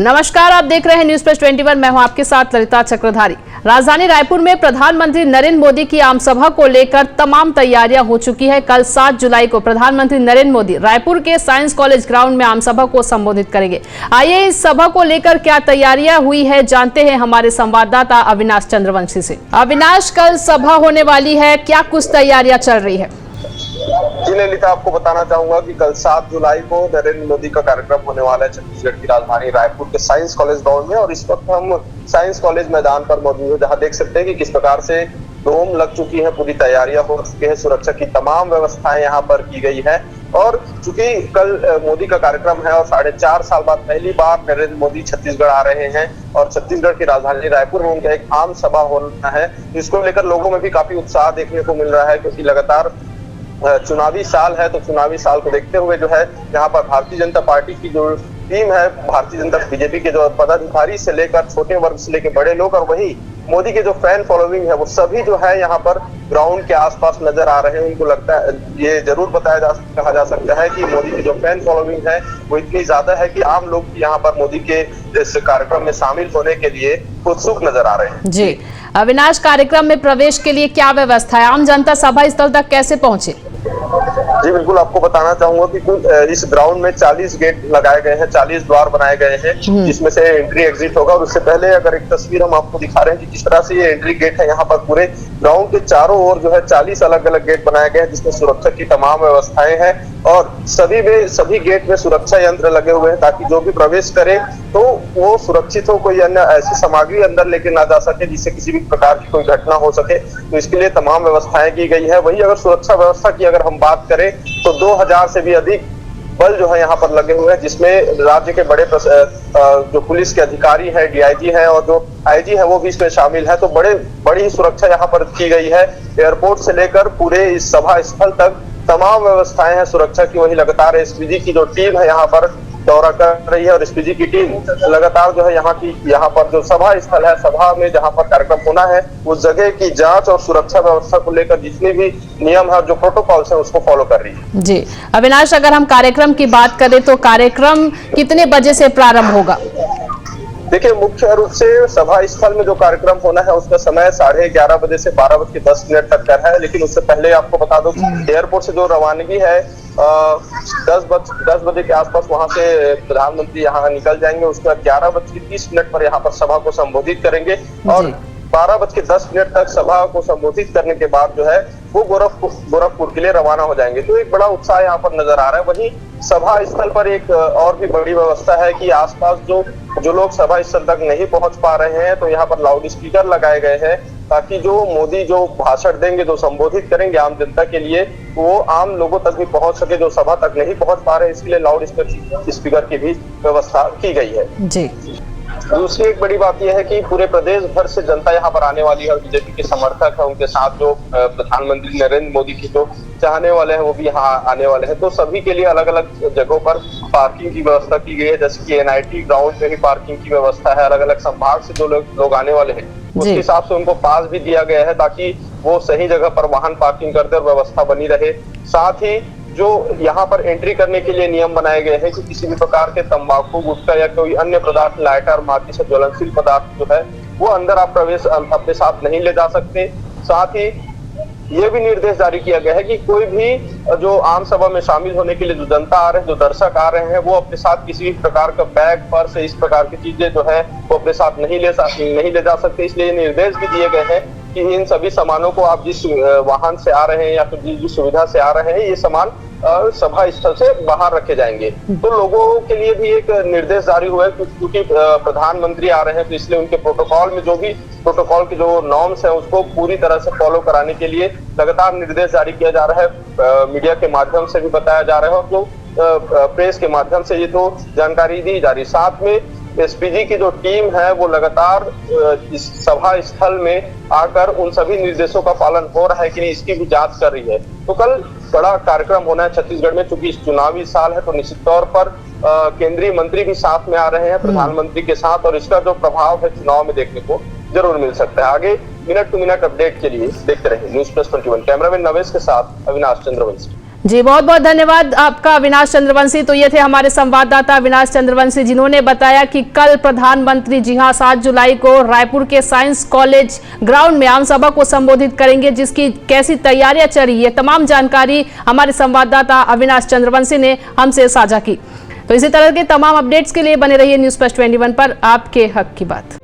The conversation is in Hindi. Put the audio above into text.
नमस्कार, आप देख रहे हैं न्यूज प्लस 21। मैं हूं आपके साथ ललिता चक्रधारी। राजधानी रायपुर में प्रधानमंत्री नरेंद्र मोदी की आम सभा को लेकर तमाम तैयारियां हो चुकी है। कल 7 जुलाई को प्रधानमंत्री नरेंद्र मोदी रायपुर के साइंस कॉलेज ग्राउंड में आम सभा को संबोधित करेंगे। आइए इस सभा को लेकर क्या तैयारियां हुई है जानते हैं हमारे संवाददाता अविनाश चंद्रवंशी से। अविनाश, कल सभा होने वाली है, क्या कुछ तैयारियां चल रही है? जी ललिता, आपको बताना चाहूंगा कि कल 7 जुलाई को नरेंद्र मोदी का कार्यक्रम होने वाला है छत्तीसगढ़ की राजधानी रायपुर के साइंस कॉलेज ग्राउंड में। और इस वक्त हम साइंस कॉलेज मैदान पर मौजूद हैं, जहां देख सकते हैं कि किस प्रकार से डोम लग चुकी है, पूरी तैयारियां हो चुकी है, सुरक्षा की तमाम व्यवस्थाएं यहाँ पर की गई है। और चूंकि कल मोदी का कार्यक्रम है और 4.5 साल बाद पहली बार नरेंद्र मोदी छत्तीसगढ़ आ रहे हैं और छत्तीसगढ़ की राजधानी रायपुर में उनका एक आम सभा होना है, इसको लेकर लोगों में भी काफी उत्साह देखने को मिल रहा है। क्योंकि लगातार चुनावी साल है, तो चुनावी साल को देखते हुए जो है यहाँ पर भारतीय जनता पार्टी की जो टीम है, भारतीय जनता बीजेपी के जो पदाधिकारी से लेकर छोटे वर्ग से लेकर बड़े लोग, और वही मोदी के जो फैन फॉलोइंग है, वो सभी जो है यहाँ पर ग्राउंड के आसपास नजर आ रहे हैं। उनको लगता है, ये जरूर कहा जा सकता है कि मोदी की जो फैन फॉलोइंग है वो इतनी ज्यादा है कि आम लोग यहाँ पर मोदी के इस कार्यक्रम में शामिल होने के लिए उत्सुक नजर आ रहे हैं। जी अविनाश, कार्यक्रम में प्रवेश के लिए क्या व्यवस्था है? आम जनता सभा स्थल तक कैसे पहुंचे? जी बिल्कुल, आपको बताना चाहूंगा कि कुल इस ग्राउंड में 40 गेट लगाए गए हैं, 40 द्वार बनाए गए हैं, जिसमें से एंट्री एग्जिट होगा। और उससे पहले अगर एक तस्वीर हम आपको दिखा रहे हैं कि किस तरह से ये एंट्री गेट है, यहाँ पर पूरे ग्राउंड के चारों ओर जो है 40 अलग अलग गेट बनाए गए हैं, जिसमें सुरक्षा की तमाम व्यवस्थाएं हैं। और सभी गेट में सुरक्षा यंत्र लगे हुए हैं, ताकि जो भी प्रवेश करे तो वो सुरक्षित हो, कोई अन्य ऐसी सामग्री अंदर लेके ना जा सके जिससे किसी भी प्रकार की कोई घटना हो सके। तो इसके लिए तमाम व्यवस्थाएं की गई है। वही अगर सुरक्षा व्यवस्था की अगर हम बात करें तो 2000 से भी अधिक बल जो है यहाँ पर लगे हुए हैं, जिसमें राज्य के बड़े जो पुलिस के अधिकारी हैं, डीआईजी हैं और जो आईजी है वो भी इसमें शामिल है। तो बड़ी सुरक्षा यहाँ पर की गई है। एयरपोर्ट से लेकर पूरे इस सभा स्थल तक तमाम व्यवस्थाएं हैं सुरक्षा की। वही लगातार एसपीजी की जो टीम है यहाँ पर दौरा कर रही है और एसपीजी की टीम लगातार जो है यहाँ पर जो सभा स्थल है, सभा में जहाँ पर कार्यक्रम होना है, उस जगह की जांच और सुरक्षा व्यवस्था को लेकर जितने भी नियम है, जो प्रोटोकॉल्स है, उसको फॉलो कर रही है। जी अविनाश, अगर हम कार्यक्रम की बात करें तो कार्यक्रम कितने बजे से प्रारंभ होगा? देखिए, मुख्य रूप से सभा स्थल में जो कार्यक्रम होना है उसका समय 11:30 बजे से 12:10 तक का है। लेकिन उससे पहले आपको बता दो कि एयरपोर्ट से जो रवानगी है 10 बजे के आसपास वहां से प्रधानमंत्री यहाँ निकल जाएंगे। उसके बाद 11:30 पर यहाँ पर सभा को संबोधित करेंगे और 12:10 तक सभा को संबोधित करने के बाद जो है वो गोरखपुर के लिए रवाना हो जाएंगे। तो एक बड़ा उत्साह यहाँ पर नजर आ रहा है। वहीं सभा स्थल पर एक और भी बड़ी व्यवस्था है कि आसपास जो लोग सभा स्थल तक नहीं पहुंच पा रहे हैं, तो यहाँ पर लाउड स्पीकर लगाए गए हैं, ताकि जो मोदी जो भाषण देंगे, जो संबोधित करेंगे आम जनता के लिए, वो आम लोगों तक भी पहुंच सके, जो सभा तक नहीं पहुंच पा रहे हैं। इसके लिए लाउड स्पीकर की भी व्यवस्था की गई है। जी दूसरी एक बड़ी बात यह है कि पूरे प्रदेश भर से जनता यहाँ पर आने वाली है और बीजेपी के समर्थक है, उनके साथ जो प्रधानमंत्री नरेंद्र मोदी की जो चाहने वाले हैं वो भी यहाँ आने वाले हैं। तो सभी के लिए अलग अलग जगहों पर पार्किंग की व्यवस्था की गई है, जैसे कि एनआईटी ग्राउंड में भी पार्किंग की व्यवस्था है। अलग अलग संभाग से जो लोग आने वाले हैं उसके हिसाब से उनको पास भी दिया गया है, ताकि वो सही जगह पर वाहन पार्किंग करते और व्यवस्था बनी रहे। साथ ही जो यहाँ पर एंट्री करने के लिए नियम बनाए गए हैं कि किसी भी प्रकार के तंबाकू, गुटखा या कोई अन्य पदार्थ, लाइटर, माचिस से ज्वलनशील पदार्थ जो है वो अंदर आप प्रवेश अपने साथ नहीं ले जा सकते। साथ ही ये भी निर्देश जारी किया गया है कि कोई भी जो आम सभा में शामिल होने के लिए जो जनता आ रहे हैं, जो दर्शक आ रहे हैं, वो अपने साथ किसी भी प्रकार का बैग, पर्स, इस प्रकार की चीजें जो है वो अपने साथ नहीं ले जा सकते। इसलिए निर्देश भी दिए गए हैं कि इन सभी सामानों को आप जिस वाहन से आ रहे हैं या फिर जिस सुविधा से आ रहे हैं, ये सामान सभा स्थल से बाहर रखे जाएंगे। तो लोगों के लिए भी एक निर्देश जारी हुआ है, क्योंकि प्रधानमंत्री आ रहे हैं, तो इसलिए उनके प्रोटोकॉल में जो भी प्रोटोकॉल के जो नॉर्म्स है उसको पूरी तरह से फॉलो कराने के लिए लगातार निर्देश जारी किया जा रहा है। मीडिया के माध्यम से भी बताया जा रहा है और जो प्रेस के माध्यम से ये तो जानकारी दी जा रही। साथ में एसपीजी की जो टीम है वो लगातार इस सभा स्थल में आकर उन सभी निर्देशों का पालन हो रहा है कि नहीं, इसकी भी जांच कर रही है। तो कल बड़ा कार्यक्रम होना है छत्तीसगढ़ में, चूंकि इस चुनावी साल है तो निश्चित तौर पर केंद्रीय मंत्री भी साथ में आ रहे हैं प्रधानमंत्री के साथ, और इसका जो प्रभाव है चुनाव में देखने को जरूर मिल सकता है। आगे मिनट टू मिनट अपडेट के लिए देखते रहिए न्यूज प्लस 21। कैमरामैन नवेश के साथ अविनाश चंद्रवंशी। जी बहुत बहुत धन्यवाद आपका अविनाश चंद्रवंशी। तो ये थे हमारे संवाददाता अविनाश चंद्रवंशी, जिन्होंने बताया कि कल प्रधानमंत्री जी हां 7 जुलाई को रायपुर के साइंस कॉलेज ग्राउंड में आम सभा को संबोधित करेंगे, जिसकी कैसी तैयारियां चल रही है, तमाम जानकारी हमारे संवाददाता अविनाश चंद्रवंशी ने हमसे साझा की। तो इसी तरह के तमाम अपडेट्स के लिए बने रहिए न्यूज़ प्लस 21 पर, आपके हक की बात।